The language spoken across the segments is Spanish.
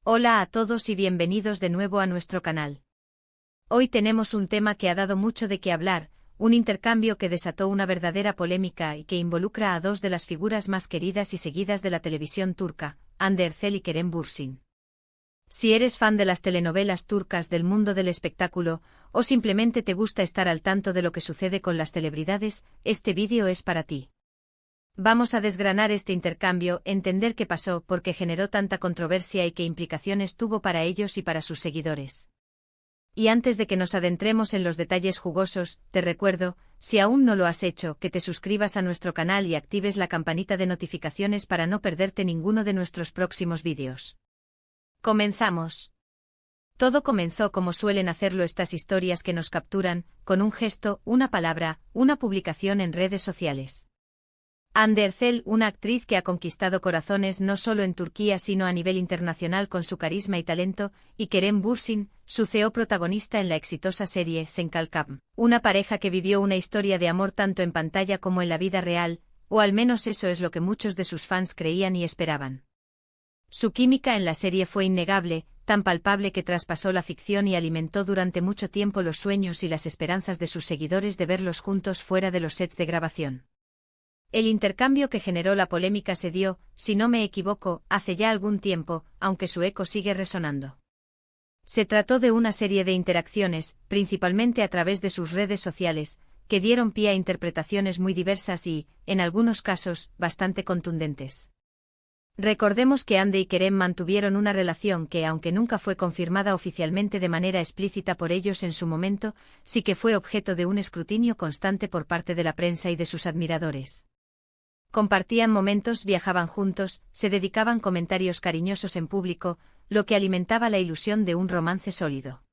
Hola a todos y bienvenidos de nuevo a nuestro canal. Hoy tenemos un tema que ha dado mucho de qué hablar, un intercambio que desató una verdadera polémica y que involucra a dos de las figuras más queridas y seguidas de la televisión turca, Hande Erçel y Kerem Bürsin. Si eres fan de las telenovelas turcas del mundo del espectáculo, o simplemente te gusta estar al tanto de lo que sucede con las celebridades, este vídeo es para ti. Vamos a desgranar este intercambio, entender qué pasó, por qué generó tanta controversia y qué implicaciones tuvo para ellos y para sus seguidores. Y antes de que nos adentremos en los detalles jugosos, te recuerdo, si aún no lo has hecho, que te suscribas a nuestro canal y actives la campanita de notificaciones para no perderte ninguno de nuestros próximos vídeos. Comenzamos. Todo comenzó como suelen hacerlo estas historias que nos capturan, con un gesto, una palabra, una publicación en redes sociales. Hande Erçel, una actriz que ha conquistado corazones no solo en Turquía sino a nivel internacional con su carisma y talento, y Kerem Bürsin, su CEO protagonista en la exitosa serie Senkalkam, una pareja que vivió una historia de amor tanto en pantalla como en la vida real, o al menos eso es lo que muchos de sus fans creían y esperaban. Su química en la serie fue innegable, tan palpable que traspasó la ficción y alimentó durante mucho tiempo los sueños y las esperanzas de sus seguidores de verlos juntos fuera de los sets de grabación. El intercambio que generó la polémica se dio, si no me equivoco, hace ya algún tiempo, aunque su eco sigue resonando. Se trató de una serie de interacciones, principalmente a través de sus redes sociales, que dieron pie a interpretaciones muy diversas y, en algunos casos, bastante contundentes. Recordemos que Hande y Kerem mantuvieron una relación que, aunque nunca fue confirmada oficialmente de manera explícita por ellos en su momento, sí que fue objeto de un escrutinio constante por parte de la prensa y de sus admiradores. Compartían momentos, viajaban juntos, se dedicaban comentarios cariñosos en público, lo que alimentaba la ilusión de un romance sólido.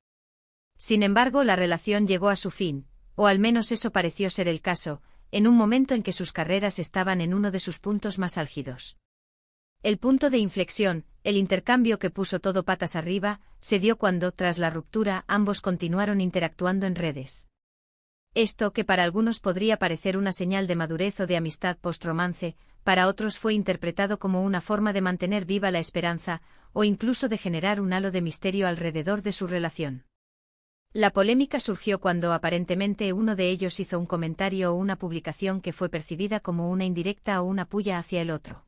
Sin embargo, la relación llegó a su fin, o al menos eso pareció ser el caso, en un momento en que sus carreras estaban en uno de sus puntos más álgidos. El punto de inflexión, el intercambio que puso todo patas arriba, se dio cuando, tras la ruptura, ambos continuaron interactuando en redes. Esto, que para algunos podría parecer una señal de madurez o de amistad post-romance, para otros fue interpretado como una forma de mantener viva la esperanza, o incluso de generar un halo de misterio alrededor de su relación. La polémica surgió cuando aparentemente uno de ellos hizo un comentario o una publicación que fue percibida como una indirecta o una puya hacia el otro.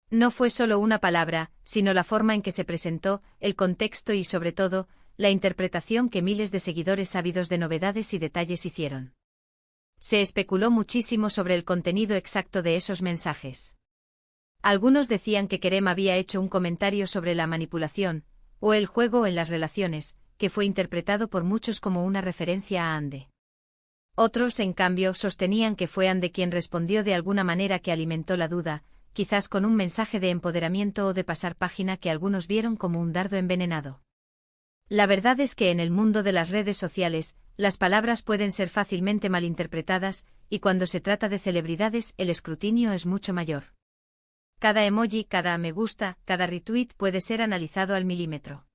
No fue solo una palabra, sino la forma en que se presentó, el contexto y, sobre todo, la interpretación que miles de seguidores ávidos de novedades y detalles hicieron. Se especuló muchísimo sobre el contenido exacto de esos mensajes. Algunos decían que Kerem había hecho un comentario sobre la manipulación, o el juego en las relaciones, que fue interpretado por muchos como una referencia a Hande. Otros, en cambio, sostenían que fue Hande quien respondió de alguna manera que alimentó la duda, quizás con un mensaje de empoderamiento o de pasar página que algunos vieron como un dardo envenenado. La verdad es que en el mundo de las redes sociales, las palabras pueden ser fácilmente malinterpretadas, y cuando se trata de celebridades el escrutinio es mucho mayor. Cada emoji, cada me gusta, cada retweet puede ser analizado al milímetro.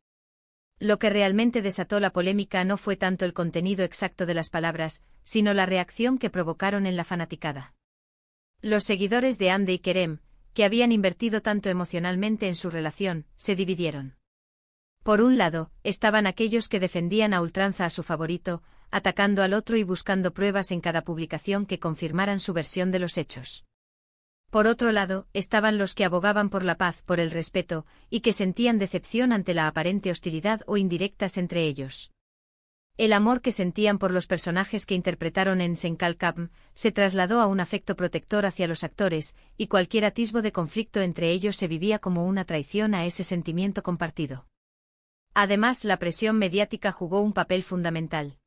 Lo que realmente desató la polémica no fue tanto el contenido exacto de las palabras, sino la reacción que provocaron en la fanaticada. Los seguidores de Hande y Kerem, que habían invertido tanto emocionalmente en su relación, se dividieron. Por un lado, estaban aquellos que defendían a ultranza a su favorito, atacando al otro y buscando pruebas en cada publicación que confirmaran su versión de los hechos. Por otro lado, estaban los que abogaban por la paz, por el respeto, y que sentían decepción ante la aparente hostilidad o indirectas entre ellos. El amor que sentían por los personajes que interpretaron en Senkalkam se trasladó a un afecto protector hacia los actores, y cualquier atisbo de conflicto entre ellos se vivía como una traición a ese sentimiento compartido. Además, la presión mediática jugó un papel fundamental.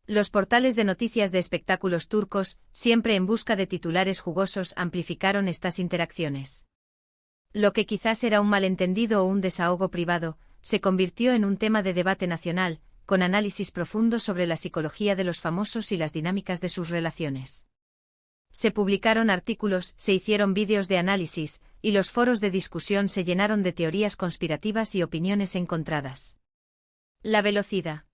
Los portales de noticias de espectáculos turcos, siempre en busca de titulares jugosos, amplificaron estas interacciones. Lo que quizás era un malentendido o un desahogo privado, se convirtió en un tema de debate nacional, con análisis profundos sobre la psicología de los famosos y las dinámicas de sus relaciones. Se publicaron artículos, se hicieron vídeos de análisis, y los foros de discusión se llenaron de teorías conspirativas y opiniones encontradas. La velocidad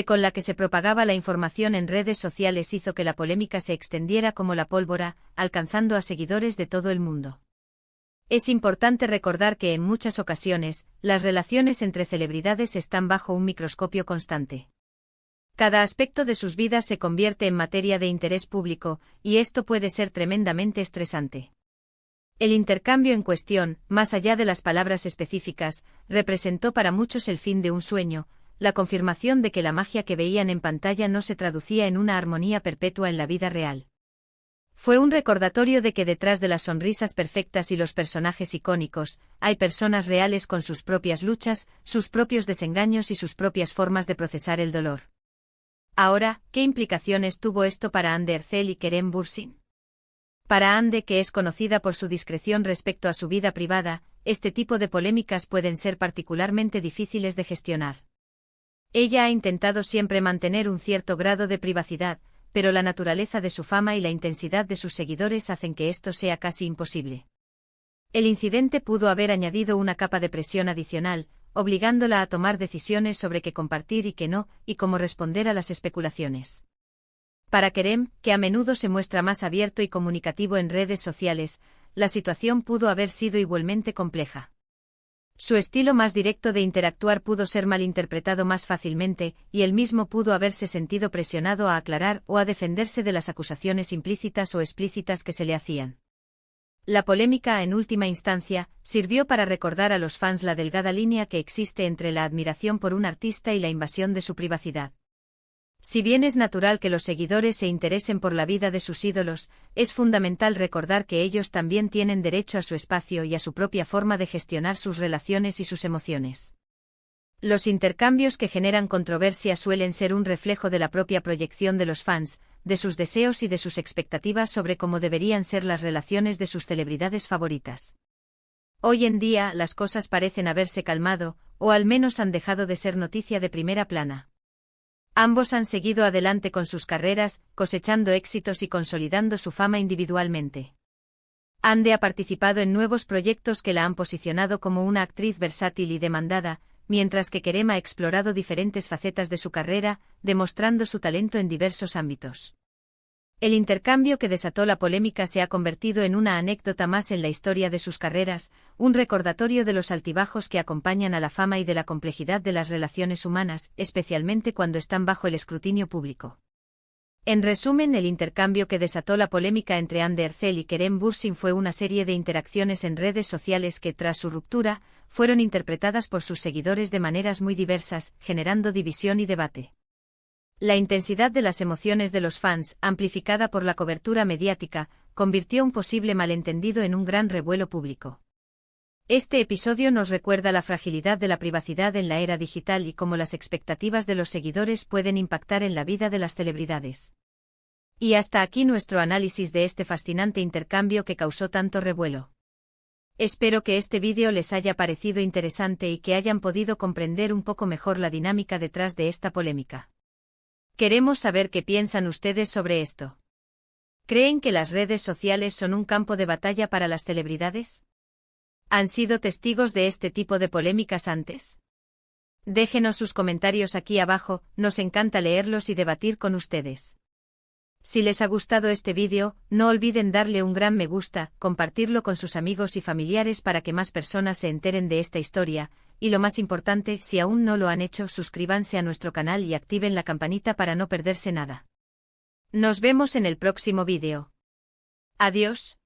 con la que se propagaba la información en redes sociales hizo que la polémica se extendiera como la pólvora, alcanzando a seguidores de todo el mundo. Es importante recordar que en muchas ocasiones, las relaciones entre celebridades están bajo un microscopio constante. Cada aspecto de sus vidas se convierte en materia de interés público, y esto puede ser tremendamente estresante. El intercambio en cuestión, más allá de las palabras específicas, representó para muchos el fin de un sueño, la confirmación de que la magia que veían en pantalla no se traducía en una armonía perpetua en la vida real. Fue un recordatorio de que detrás de las sonrisas perfectas y los personajes icónicos, hay personas reales con sus propias luchas, sus propios desengaños y sus propias formas de procesar el dolor. Ahora, ¿qué implicaciones tuvo esto para Hande Erçel y Kerem Bürsin? Para Hande, que es conocida por su discreción respecto a su vida privada, este tipo de polémicas pueden ser particularmente difíciles de gestionar. Ella ha intentado siempre mantener un cierto grado de privacidad, pero la naturaleza de su fama y la intensidad de sus seguidores hacen que esto sea casi imposible. El incidente pudo haber añadido una capa de presión adicional, obligándola a tomar decisiones sobre qué compartir y qué no, y cómo responder a las especulaciones. Para Kerem, que a menudo se muestra más abierto y comunicativo en redes sociales, la situación pudo haber sido igualmente compleja. Su estilo más directo de interactuar pudo ser malinterpretado más fácilmente, y él mismo pudo haberse sentido presionado a aclarar o a defenderse de las acusaciones implícitas o explícitas que se le hacían. La polémica, en última instancia, sirvió para recordar a los fans la delgada línea que existe entre la admiración por un artista y la invasión de su privacidad. Si bien es natural que los seguidores se interesen por la vida de sus ídolos, es fundamental recordar que ellos también tienen derecho a su espacio y a su propia forma de gestionar sus relaciones y sus emociones. Los intercambios que generan controversia suelen ser un reflejo de la propia proyección de los fans, de sus deseos y de sus expectativas sobre cómo deberían ser las relaciones de sus celebridades favoritas. Hoy en día las cosas parecen haberse calmado, o al menos han dejado de ser noticia de primera plana. Ambos han seguido adelante con sus carreras, cosechando éxitos y consolidando su fama individualmente. Hande ha participado en nuevos proyectos que la han posicionado como una actriz versátil y demandada, mientras que Kerem ha explorado diferentes facetas de su carrera, demostrando su talento en diversos ámbitos. El intercambio que desató la polémica se ha convertido en una anécdota más en la historia de sus carreras, un recordatorio de los altibajos que acompañan a la fama y de la complejidad de las relaciones humanas, especialmente cuando están bajo el escrutinio público. En resumen, el intercambio que desató la polémica entre Hande Erçel y Kerem Bürsin fue una serie de interacciones en redes sociales que, tras su ruptura, fueron interpretadas por sus seguidores de maneras muy diversas, generando división y debate. La intensidad de las emociones de los fans, amplificada por la cobertura mediática, convirtió un posible malentendido en un gran revuelo público. Este episodio nos recuerda la fragilidad de la privacidad en la era digital y cómo las expectativas de los seguidores pueden impactar en la vida de las celebridades. Y hasta aquí nuestro análisis de este fascinante intercambio que causó tanto revuelo. Espero que este vídeo les haya parecido interesante y que hayan podido comprender un poco mejor la dinámica detrás de esta polémica. Queremos saber qué piensan ustedes sobre esto. ¿Creen que las redes sociales son un campo de batalla para las celebridades? ¿Han sido testigos de este tipo de polémicas antes? Déjenos sus comentarios aquí abajo, nos encanta leerlos y debatir con ustedes. Si les ha gustado este vídeo, no olviden darle un gran me gusta, compartirlo con sus amigos y familiares para que más personas se enteren de esta historia, y lo más importante, si aún no lo han hecho, suscríbanse a nuestro canal y activen la campanita para no perderse nada. Nos vemos en el próximo vídeo. Adiós.